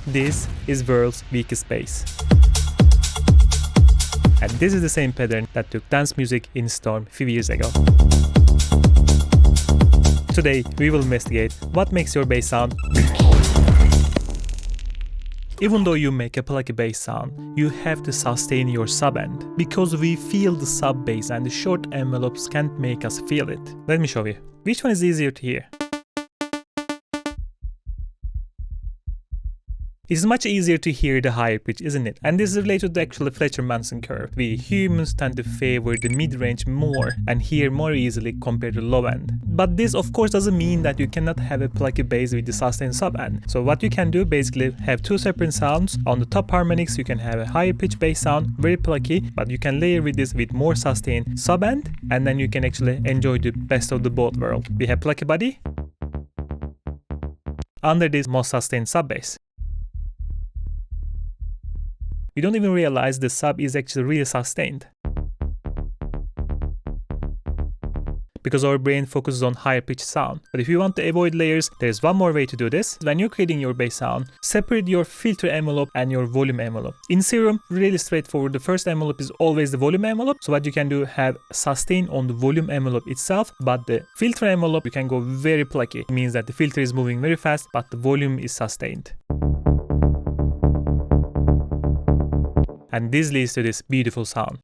This is world's weakest bass. And this is the same pattern that took dance music in Storm a few years ago. Today, we will investigate what makes your bass sound. Even though you make a plucky bass sound, you have to sustain your sub-end, because we feel the sub-bass and the short envelopes can't make us feel it. Let me show you. Which one is easier to hear? It's much easier to hear the higher pitch, isn't it? And this is related to the actual Fletcher-Manson curve. We humans tend to favor the mid-range more and hear more easily compared to low end. But this of course doesn't mean that you cannot have a plucky bass with the sustained sub-end. So what you can do, basically have two separate sounds. On the top harmonics you can have a higher pitch bass sound, very plucky, but you can layer with this with more sustained sub-end, and then you can actually enjoy the best of the both worlds. We have plucky body under this more sustained sub-bass. We don't even realize the sub is actually really sustained, because our brain focuses on higher pitch sound. But if you want to avoid layers, there's one more way to do this. When you're creating your bass sound, separate your filter envelope and your volume envelope. In Serum, really straightforward. The first envelope is always the volume envelope. So what you can do, have sustain on the volume envelope itself, but the filter envelope, you can go very plucky. It means that the filter is moving very fast, but the volume is sustained. And this leads to this beautiful sound.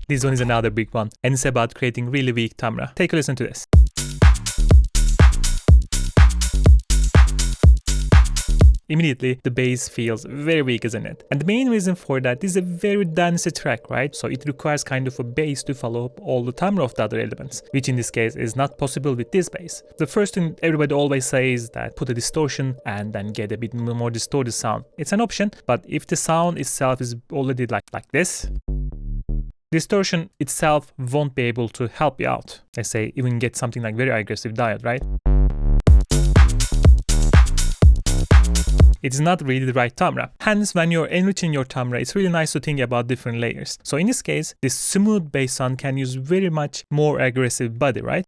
This one is another big one, and it's about creating really weak timbre. Take a listen to this. Immediately, the bass feels very weak, isn't it? And the main reason for that is a very dancey track, right? So it requires kind of a bass to follow up all the timbre of the other elements, which in this case is not possible with this bass. The first thing everybody always says is that put a distortion and then get a bit more distorted sound. It's an option, but if the sound itself is already like this, distortion itself won't be able to help you out. Let's say even get something like very aggressive diode, right? It's not really the right timbre. Hence, when you're enriching your timbre, it's really nice to think about different layers. So in this case, this smooth bass sound can use very much more aggressive body, right?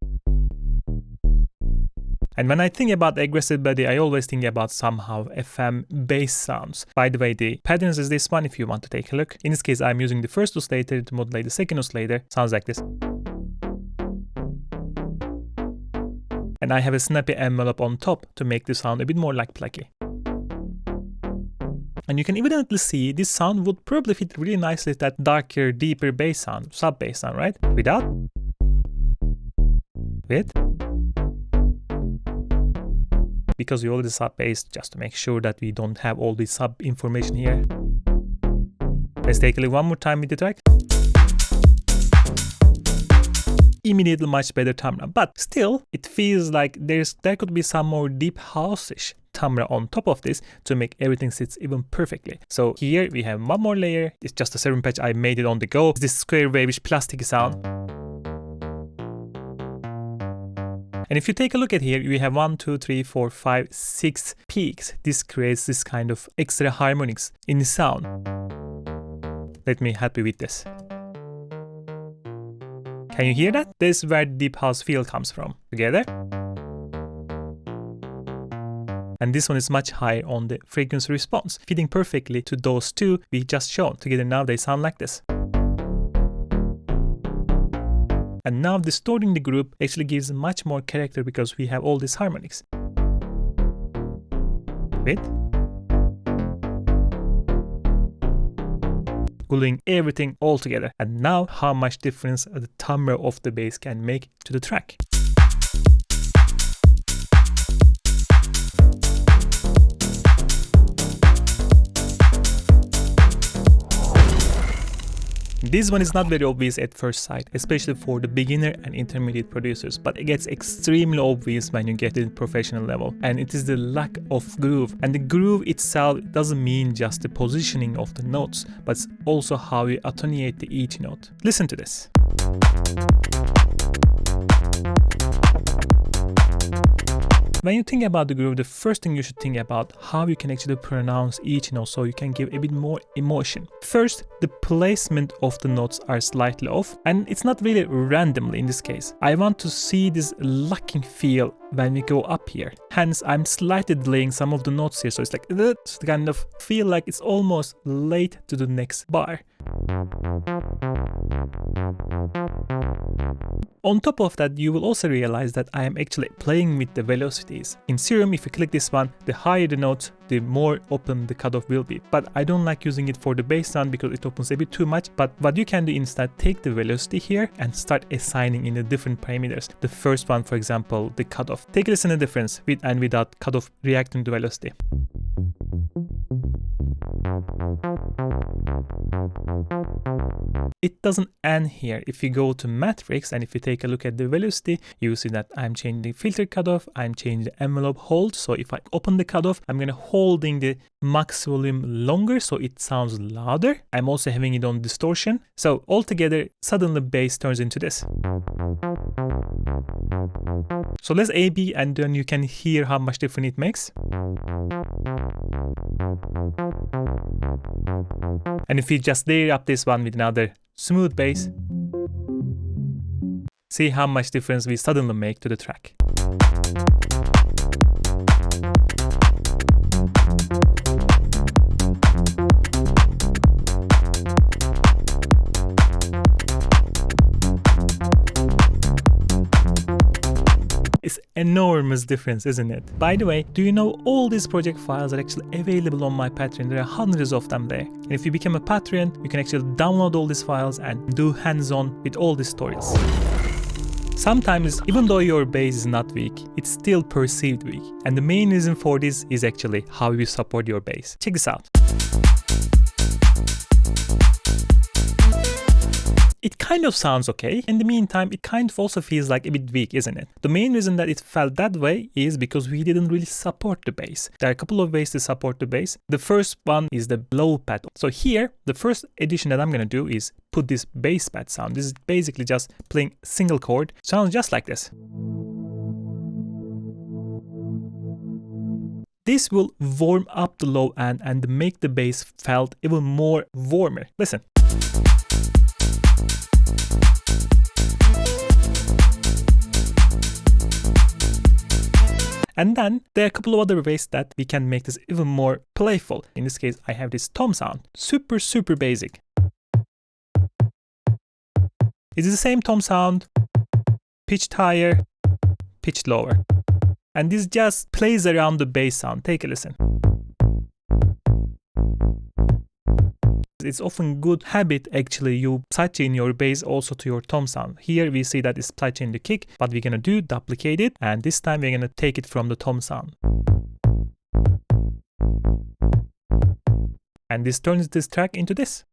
And when I think about aggressive body, I always think about somehow FM bass sounds. By the way, the patterns is this one if you want to take a look. In this case, I'm using the first oscillator to modulate the second oscillator. Sounds like this. And I have a snappy envelope on top to make the sound a bit more like plucky. And you can evidently see this sound would probably fit really nicely with that darker, deeper bass sound, sub-bass sound, right? Without, with, because we already sub-bass, just to make sure that we don't have all this sub information here. Let's take a look one more time with the track. Immediately much better timbre, but still it feels like there could be some more deep house-ish timbre on top of this to make everything sits even perfectly. So here we have one more layer. It's just a serum patch. I made it on the go. It's this square wavish plasticky sound. And if you take a look at here, we have 1, 2, 3, 4, 5, 6 peaks. This creates this kind of extra harmonics in the sound. Let me help you with this. Can you hear that? This is where the deep house feel comes from. Together. And this one is much higher on the frequency response, fitting perfectly to those two we just shown. Together now they sound like this. And now distorting the group actually gives much more character because we have all these harmonics. With. Gluing everything all together. And now how much difference the timbre of the bass can make to the track. This one is not very obvious at first sight, especially for the beginner and intermediate producers, but it gets extremely obvious when you get to the professional level. And it is the lack of groove. And the groove itself doesn't mean just the positioning of the notes, but also how you attenuate each note. Listen to this. when you think about the groove, the first thing you should think about how you can actually pronounce each note so you can give a bit more emotion. First, the placement of the notes are slightly off, and it's not really randomly in this case. I want to see this locking feel when we go up here. Hence, I'm slightly delaying some of the notes here, so it's like to kind of feel like it's almost late to the next bar. On top of that, you will also realize that I am actually playing with the velocities. In Serum, if you click this one, the higher the note, the more open the cutoff will be. But I don't like using it for the bass sound because it opens a bit too much. But what you can do instead, take the velocity here and start assigning in the different parameters. The first one, for example, the cutoff. Take a listen to the difference with and without cutoff reacting to velocity. It doesn't end here. If you go to Matrix and if you take a look at the velocity, you see that I'm changing the filter cutoff, I'm changing the envelope hold. So if I open the cutoff, I'm going to holding the max volume longer so it sounds louder. I'm also having it on distortion. So altogether, suddenly bass turns into this. So let's A-B and then you can hear how much difference it makes. And if you just layer up this one with another smooth bass, see how much difference we suddenly make to the track. It's enormous difference, isn't it? By the way, do you know all these project files are actually available on my Patreon? There are hundreds of them there. And if you become a Patreon, you can actually download all these files and do hands-on with all these tutorials. Sometimes, even though your bass is not weak, it's still perceived weak. And the main reason for this is actually how you support your bass. Check this out. It kind of sounds okay. In the meantime, it kind of also feels like a bit weak, isn't it? The main reason that it felt that way is because we didn't really support the bass. There are a couple of ways to support the bass. The first one is the low pad. So here, the first addition that I'm going to do is put this bass pad sound. This is basically just playing a single chord. Sounds just like this. This will warm up the low end and make the bass felt even more warmer. Listen. And then there are a couple of other ways that we can make this even more playful. In this case, I have this tom sound. Super basic. It's the same tom sound, pitched higher, pitched lower. And this just plays around the bass sound. Take a listen. It's often good habit actually you sidechain your bass also to your tom sound. Here we see that it's sidechain the kick. What we're gonna do, duplicate it, and this time we're gonna take it from the tom sound. And this turns this track into this.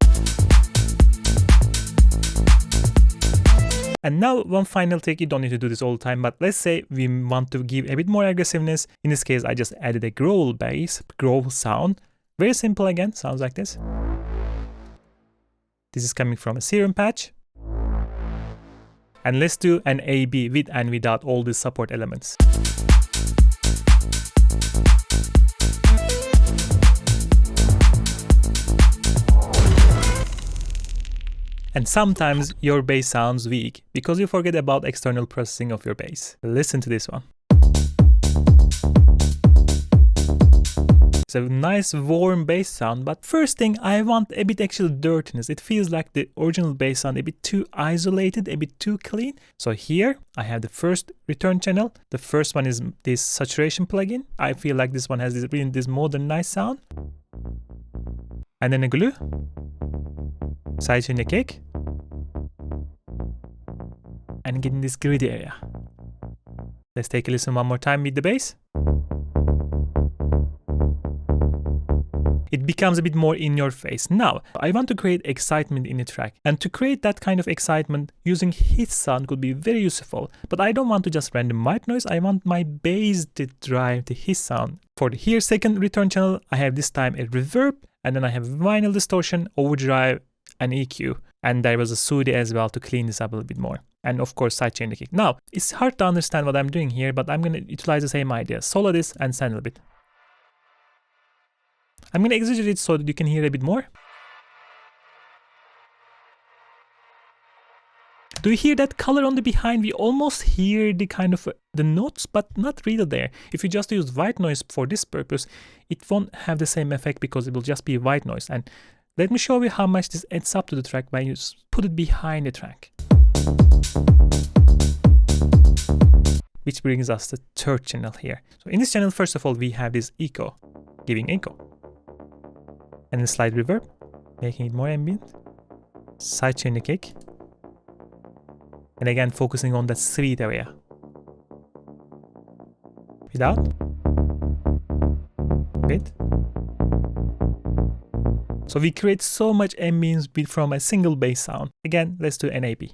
And now one final trick, you don't need to do this all the time, but let's say we want to give a bit more aggressiveness. In this case, I just added a growl bass, growl sound. Very simple again, sounds like this. This is coming from a Serum patch. And let's do an A-B with and without all these support elements. And sometimes your bass sounds weak because you forget about external processing of your bass. Listen to this one. It's a nice warm bass sound, but first thing I want a bit actual dirtiness. It feels like the original bass sound a bit too isolated, a bit too clean. So here I have the first return channel. The first one is this saturation plugin. I feel like this one has this modern nice sound. And then a glue. Sidechain the kick. And get in this gritty area. Let's take a listen one more time with the bass. It becomes a bit more in your face. Now, I want to create excitement in the track. And to create that kind of excitement, using hiss sound could be very useful. But I don't want to just random white noise. I want my bass to drive the hiss sound. For the here second return channel, I have this time a reverb. And then I have vinyl distortion, overdrive, and EQ. And there was a SUDI as well to clean this up a little bit more. and of course sidechain the kick. Now, it's hard to understand what I'm doing here, but I'm going to utilize the same idea. Solo this and send a bit. I'm going to exaggerate it so that you can hear a bit more. Do you hear that color on the behind? We almost hear the kind of the notes, but not really there. If you just use white noise for this purpose, it won't have the same effect because it will just be white noise. And let me show you how much this adds up to the track when you put it behind the track. Which brings us to the third channel here. So in this channel, first of all, we have this echo, giving echo. And a slight reverb, making it more ambient. Sidechain the kick. And again, focusing on that sweet area. Without. With. So we create so much ambience from a single bass sound. Again, let's do NAB.